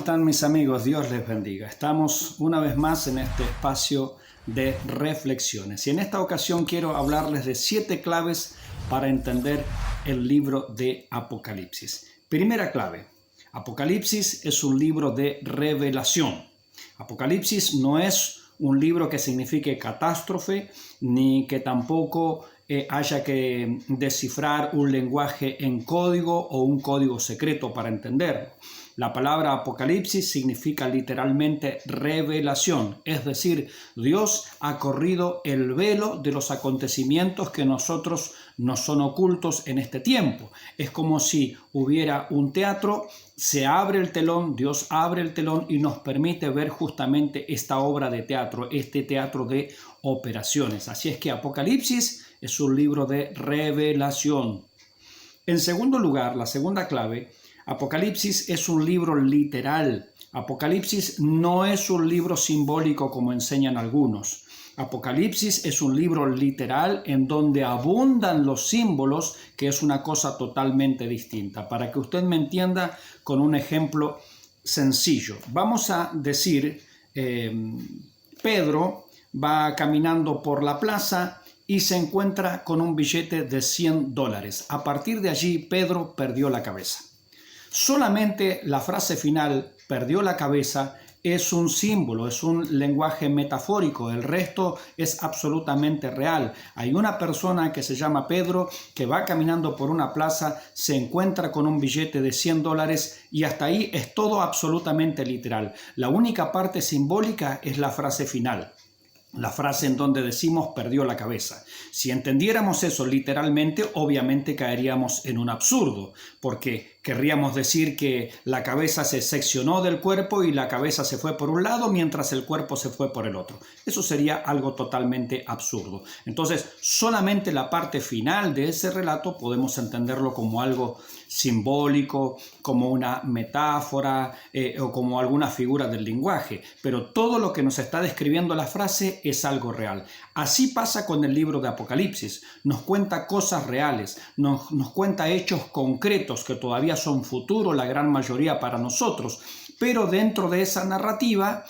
están mis amigos? Dios les bendiga. Estamos una vez más en este espacio de reflexiones y en esta ocasión quiero hablarles de 7 claves para entender el libro de Apocalipsis. Primera clave: Apocalipsis es un libro de revelación. Apocalipsis no es un libro que signifique catástrofe, ni que tampoco haya que descifrar un lenguaje en código o un código secreto para entenderlo. La palabra Apocalipsis significa literalmente revelación, es decir, Dios ha corrido el velo de los acontecimientos que nosotros nos son ocultos en este tiempo. Es como si hubiera un teatro, se abre el telón, Dios abre el telón y nos permite ver justamente esta obra de teatro, este teatro de operaciones. Así es que Apocalipsis es un libro de revelación. En segundo lugar, la segunda clave: Apocalipsis es un libro literal. Apocalipsis no es un libro simbólico como enseñan algunos. Apocalipsis es un libro literal en donde abundan los símbolos, que es una cosa totalmente distinta. Para que usted me entienda con un ejemplo sencillo. Vamos a decir, Pedro va caminando por la plaza y se encuentra con un billete de $100. A partir de allí, Pedro perdió la cabeza. Solamente la frase final, perdió la cabeza, es un símbolo, es un lenguaje metafórico. El resto es absolutamente real. Hay una persona que se llama Pedro que va caminando por una plaza, se encuentra con un billete de $100 y hasta ahí es todo absolutamente literal. La única parte simbólica es la frase final. La frase en donde decimos perdió la cabeza. Si entendiéramos eso literalmente, obviamente caeríamos en un absurdo, porque querríamos decir que la cabeza se seccionó del cuerpo y la cabeza se fue por un lado mientras el cuerpo se fue por el otro. Eso sería algo totalmente absurdo. Entonces, solamente la parte final de ese relato podemos entenderlo como algo simbólico, como una metáfora o como alguna figura del lenguaje, pero todo lo que nos está describiendo la frase es algo real. Así pasa con el libro de Apocalipsis. Nos cuenta cosas reales, nos cuenta hechos concretos que todavía son futuro, la gran mayoría para nosotros, pero dentro de esa narrativa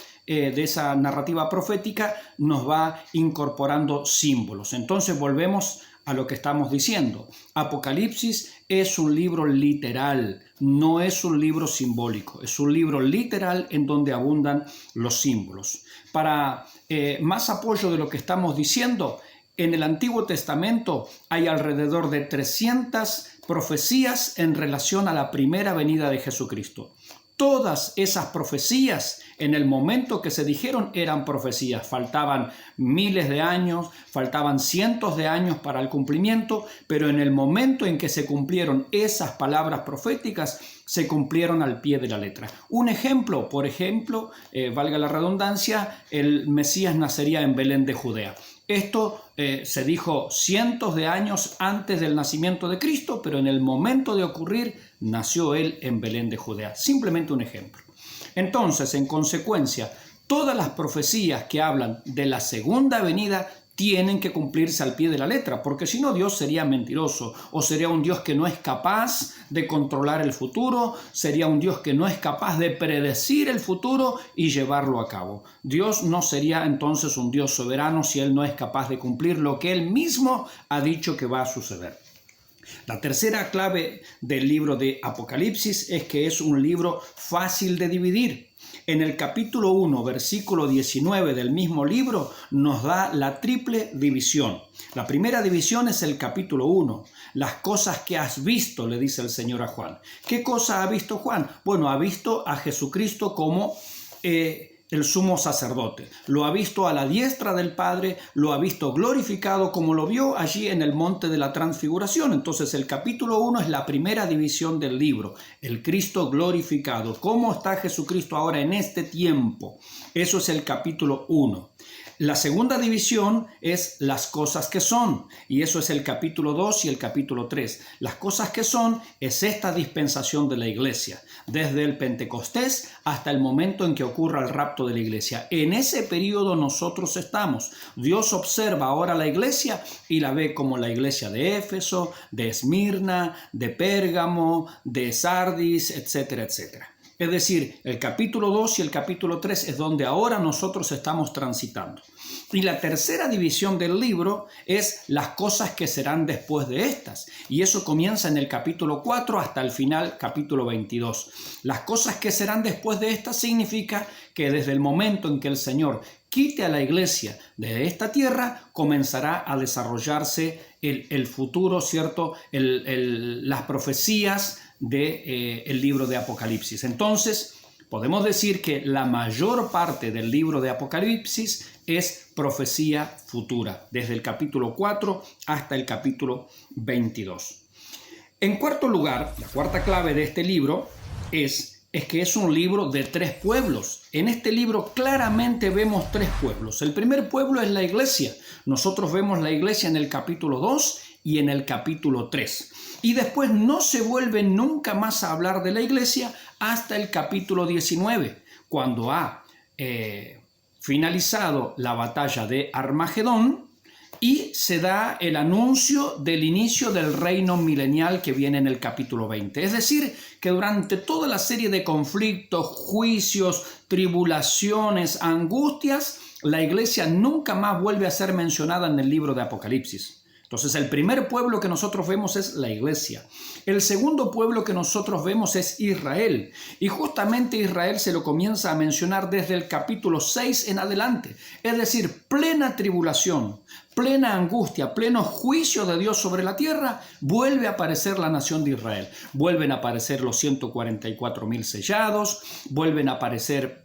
profética nos va incorporando símbolos. Entonces volvemos a lo que estamos diciendo. Apocalipsis es un libro literal, no es un libro simbólico, es un libro literal en donde abundan los símbolos. Para más apoyo de lo que estamos diciendo, en el Antiguo Testamento hay alrededor de 300 profecías en relación a la primera venida de Jesucristo. Todas esas profecías, en el momento que se dijeron, eran profecías. Faltaban miles de años, faltaban cientos de años para el cumplimiento, pero en el momento en que se cumplieron esas palabras proféticas, se cumplieron al pie de la letra. Un ejemplo, por ejemplo, valga la redundancia, el Mesías nacería en Belén de Judea. Esto se dijo cientos de años antes del nacimiento de Cristo, pero en el momento de ocurrir, nació él en Belén de Judea. Simplemente un ejemplo. Entonces, en consecuencia, todas las profecías que hablan de la segunda venida tienen que cumplirse al pie de la letra, porque si no, Dios sería mentiroso, o sería un Dios que no es capaz de controlar el futuro, sería un Dios que no es capaz de predecir el futuro y llevarlo a cabo. Dios no sería entonces un Dios soberano si Él no es capaz de cumplir lo que Él mismo ha dicho que va a suceder. La tercera clave del libro de Apocalipsis es que es un libro fácil de dividir. En el capítulo 1, versículo 19 del mismo libro, nos da la triple división. La primera división es el capítulo 1. Las cosas que has visto, le dice el Señor a Juan. ¿Qué cosa ha visto Juan? Bueno, ha visto a Jesucristo como el sumo sacerdote. Lo ha visto a la diestra del Padre, lo ha visto glorificado como lo vio allí en el monte de la transfiguración. Entonces el capítulo 1 es la primera división del libro, el Cristo glorificado. ¿Cómo está Jesucristo ahora en este tiempo? Eso es el capítulo 1. La segunda división es las cosas que son, y eso es el capítulo 2 y el capítulo 3. Las cosas que son es esta dispensación de la iglesia, desde el Pentecostés hasta el momento en que ocurra el rapto de la iglesia. En ese periodo nosotros estamos. Dios observa ahora la iglesia y la ve como la iglesia de Éfeso, de Esmirna, de Pérgamo, de Sardis, etcétera, etcétera. Es decir, el capítulo 2 y el capítulo 3 es donde ahora nosotros estamos transitando. Y la tercera división del libro es las cosas que serán después de estas. Y eso comienza en el capítulo 4 hasta el final, capítulo 22. Las cosas que serán después de estas significa que desde el momento en que el Señor quite a la iglesia de esta tierra, comenzará a desarrollarse el futuro, ¿cierto? Las profecías del libro de Apocalipsis. Entonces, podemos decir que la mayor parte del libro de Apocalipsis es profecía futura, desde el capítulo 4 hasta el capítulo 22. En cuarto lugar, la cuarta clave de este libro es que es un libro de tres pueblos. En este libro claramente vemos tres pueblos. El primer pueblo es la iglesia. Nosotros vemos la iglesia en el capítulo 2 y en el capítulo 3. Y después no se vuelve nunca más a hablar de la iglesia hasta el capítulo 19, cuando ha finalizado la batalla de Armagedón y se da el anuncio del inicio del reino milenial que viene en el capítulo 20. Es decir, que durante toda la serie de conflictos, juicios, tribulaciones, angustias, la iglesia nunca más vuelve a ser mencionada en el libro de Apocalipsis. Entonces, el primer pueblo que nosotros vemos es la iglesia. El segundo pueblo que nosotros vemos es Israel. Y justamente Israel se lo comienza a mencionar desde el capítulo 6 en adelante. Es decir, plena tribulación, plena angustia, pleno juicio de Dios sobre la tierra, vuelve a aparecer la nación de Israel. Vuelven a aparecer los 144,000 sellados, vuelven a aparecer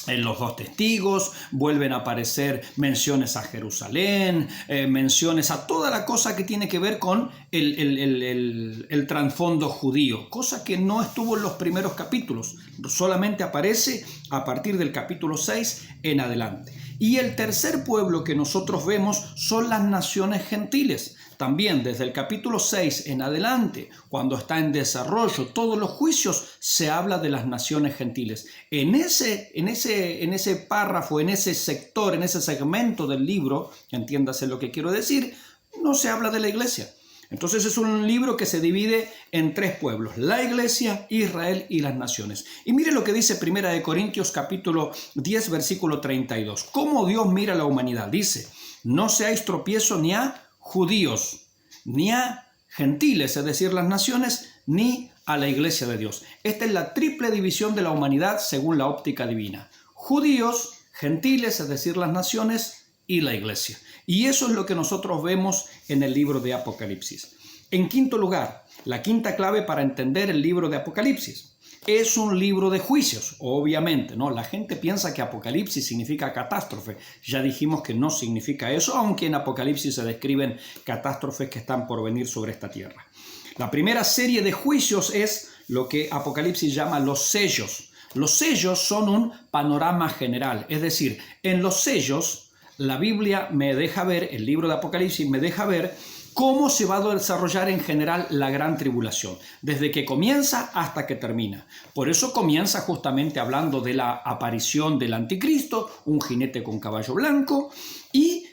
en los dos testigos, vuelven a aparecer menciones a Jerusalén, menciones a toda la cosa que tiene que ver con el trasfondo judío, cosa que no estuvo en los primeros capítulos, solamente aparece a partir del capítulo 6 en adelante. Y el tercer pueblo que nosotros vemos son las naciones gentiles. También desde el capítulo 6 en adelante, cuando está en desarrollo todos los juicios, se habla de las naciones gentiles. En ese párrafo, en ese sector, en ese segmento del libro, entiéndase lo que quiero decir, no se habla de la iglesia. Entonces es un libro que se divide en tres pueblos: la iglesia, Israel y las naciones. Y mire lo que dice 1 Corintios capítulo 10, versículo 32. ¿Cómo Dios mira a la humanidad? Dice: no seáis tropiezo ni a judíos, ni a gentiles, es decir, las naciones, ni a la iglesia de Dios. Esta es la triple división de la humanidad según la óptica divina: judíos, gentiles, es decir, las naciones, y la iglesia. Y eso es lo que nosotros vemos en el libro de Apocalipsis. En quinto lugar, la quinta clave para entender el libro de Apocalipsis. Es un libro de juicios, obviamente, ¿no? La gente piensa que Apocalipsis significa catástrofe. Ya dijimos que no significa eso, aunque en Apocalipsis se describen catástrofes que están por venir sobre esta tierra. La primera serie de juicios es lo que Apocalipsis llama los sellos. Los sellos son un panorama general, es decir, en los sellos la Biblia me deja ver, el libro de Apocalipsis me deja ver cómo se va a desarrollar en general la gran tribulación, desde que comienza hasta que termina. Por eso comienza justamente hablando de la aparición del anticristo, un jinete con caballo blanco, y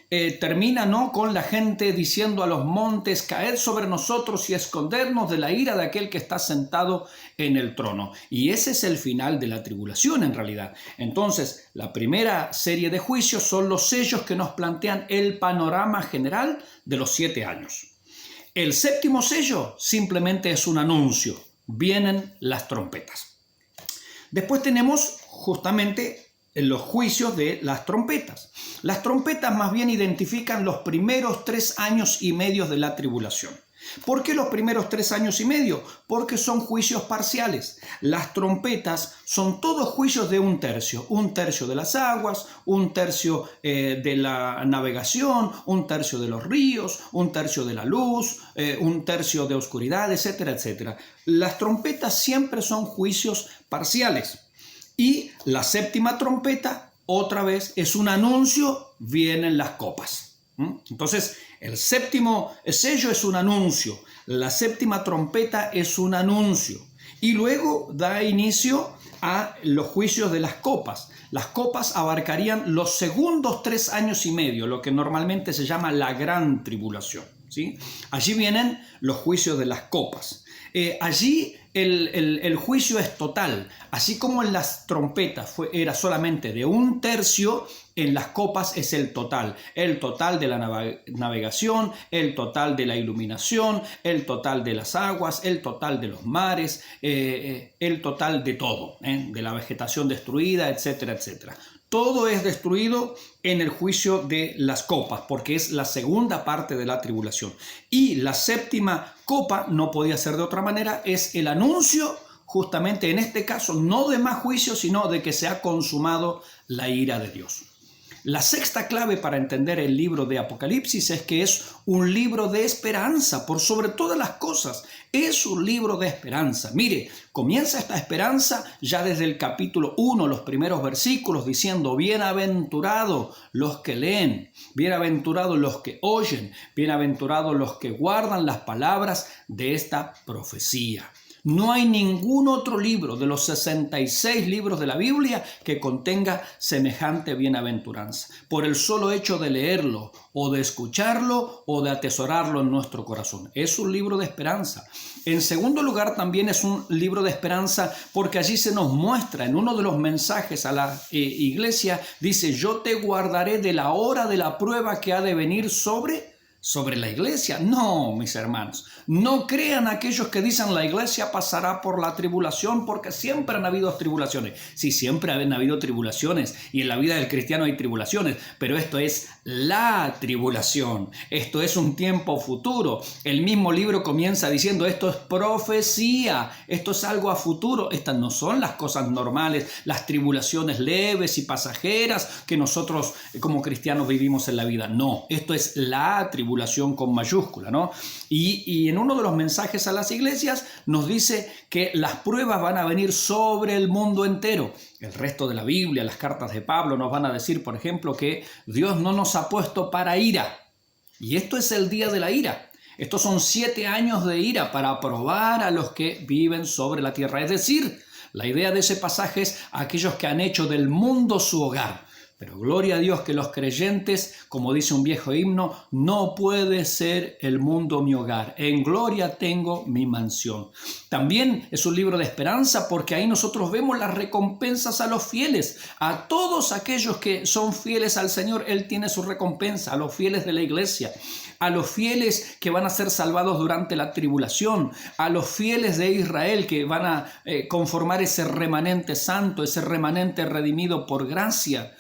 termina, ¿no?, con la gente diciendo a los montes: caed sobre nosotros y escondernos de la ira de aquel que está sentado en el trono. Y ese es el final de la tribulación en realidad. Entonces, la primera serie de juicios son los sellos que nos plantean el panorama general de los 7 años. El séptimo sello simplemente es un anuncio: vienen las trompetas. Después tenemos justamente en los juicios de las trompetas. Las trompetas más bien identifican los primeros 3 años y medio de la tribulación. ¿Por qué los primeros 3 años y medio? Porque son juicios parciales. Las trompetas son todos juicios de un tercio de las aguas, un tercio de la navegación, un tercio de los ríos, un tercio de la luz, un tercio de oscuridad, etcétera, etcétera. Las trompetas siempre son juicios parciales. Y la séptima trompeta, otra vez, es un anuncio: vienen las copas. Entonces, el séptimo sello es un anuncio, la séptima trompeta es un anuncio, y luego da inicio a los juicios de las copas. Las copas abarcarían los segundos 3 años y medio, lo que normalmente se llama la gran tribulación, ¿sí? Allí vienen los juicios de las copas. Allí el juicio es total, así como en las trompetas era solamente de 1/3, en las copas es el total de la navegación, el total de la iluminación, el total de las aguas, el total de los mares, el total de todo, de la vegetación destruida, etcétera, etcétera. Todo es destruido en el juicio de las copas, porque es la segunda parte de la tribulación. Y la séptima copa, no podía ser de otra manera, es el anuncio, justamente en este caso, no de más juicio, sino de que se ha consumado la ira de Dios. La sexta clave para entender el libro de Apocalipsis es que es un libro de esperanza, por sobre todas las cosas. Es un libro de esperanza. Mire, comienza esta esperanza ya desde el capítulo 1, los primeros versículos, diciendo: bienaventurados los que leen, bienaventurados los que oyen, bienaventurados los que guardan las palabras de esta profecía. No hay ningún otro libro de los 66 libros de la Biblia que contenga semejante bienaventuranza, por el solo hecho de leerlo, o de escucharlo, o de atesorarlo en nuestro corazón. Es un libro de esperanza. En segundo lugar, también es un libro de esperanza porque allí se nos muestra, en uno de los mensajes a la iglesia, dice: yo te guardaré de la hora de la prueba que ha de venir sobre la iglesia. No, mis hermanos, no crean aquellos que dicen la iglesia pasará por la tribulación, porque siempre han habido tribulaciones. Sí, siempre han habido tribulaciones y en la vida del cristiano hay tribulaciones, pero esto es la tribulación, esto es un tiempo futuro. El mismo libro comienza diciendo: esto es profecía, esto es algo a futuro. Estas no son las cosas normales, las tribulaciones leves y pasajeras que nosotros como cristianos vivimos en la vida. No, esto es la tribulación con mayúscula, ¿no? Y en uno de los mensajes a las iglesias nos dice que las pruebas van a venir sobre el mundo entero. El resto de la Biblia, las cartas de Pablo nos van a decir, por ejemplo, que Dios no nos ha puesto para ira. Y esto es el día de la ira. Estos son 7 años de ira para probar a los que viven sobre la tierra. Es decir, la idea de ese pasaje es aquellos que han hecho del mundo su hogar. Pero gloria a Dios que los creyentes, como dice un viejo himno, no puede ser el mundo mi hogar. En gloria tengo mi mansión. También es un libro de esperanza porque ahí nosotros vemos las recompensas a los fieles. A todos aquellos que son fieles al Señor, Él tiene su recompensa. A los fieles de la iglesia, a los fieles que van a ser salvados durante la tribulación, a los fieles de Israel que van a conformar ese remanente santo, ese remanente redimido por gracia.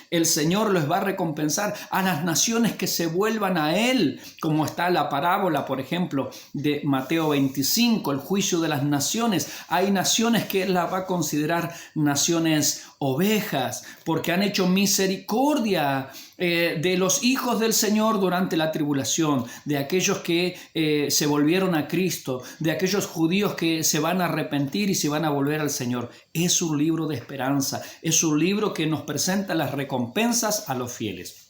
El Señor les va a recompensar. A las naciones que se vuelvan a Él, como está la parábola, por ejemplo, de Mateo 25, el juicio de las naciones. Hay naciones que Él las va a considerar naciones ovejas, porque han hecho misericordia de los hijos del Señor durante la tribulación, de aquellos que se volvieron a Cristo, de aquellos judíos que se van a arrepentir y se van a volver al Señor. Es un libro de esperanza, es un libro que nos presenta las recompensas a los fieles.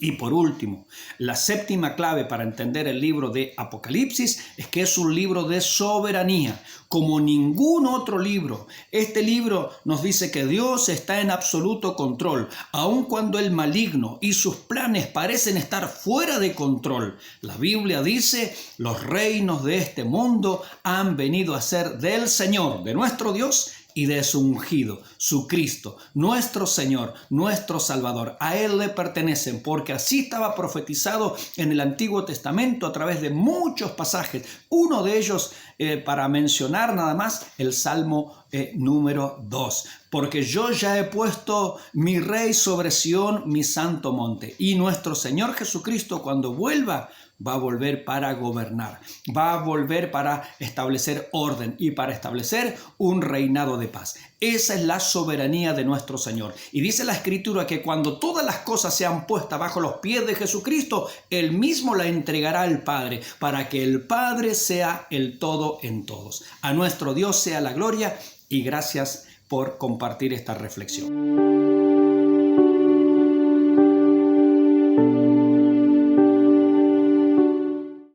Y por último, la séptima clave para entender el libro de Apocalipsis es que es un libro de soberanía, como ningún otro libro. Este libro nos dice que Dios está en absoluto control, aun cuando el maligno y sus planes parecen estar fuera de control. La Biblia dice: los reinos de este mundo han venido a ser del Señor, de nuestro Dios, y de su ungido, su Cristo, nuestro Señor, nuestro Salvador. A Él le pertenecen, porque así estaba profetizado en el Antiguo Testamento a través de muchos pasajes. Uno de ellos, para mencionar nada más, el Salmo número 2. Porque yo ya he puesto mi Rey sobre Sión, mi santo monte. Y nuestro Señor Jesucristo, cuando vuelva, va a volver para gobernar, va a volver para establecer orden y para establecer un reinado de paz. Esa es la soberanía de nuestro Señor. Y dice la Escritura que cuando todas las cosas sean puestas bajo los pies de Jesucristo, Él mismo la entregará al Padre, para que el Padre sea el todo en todos. A nuestro Dios sea la gloria y gracias por compartir esta reflexión.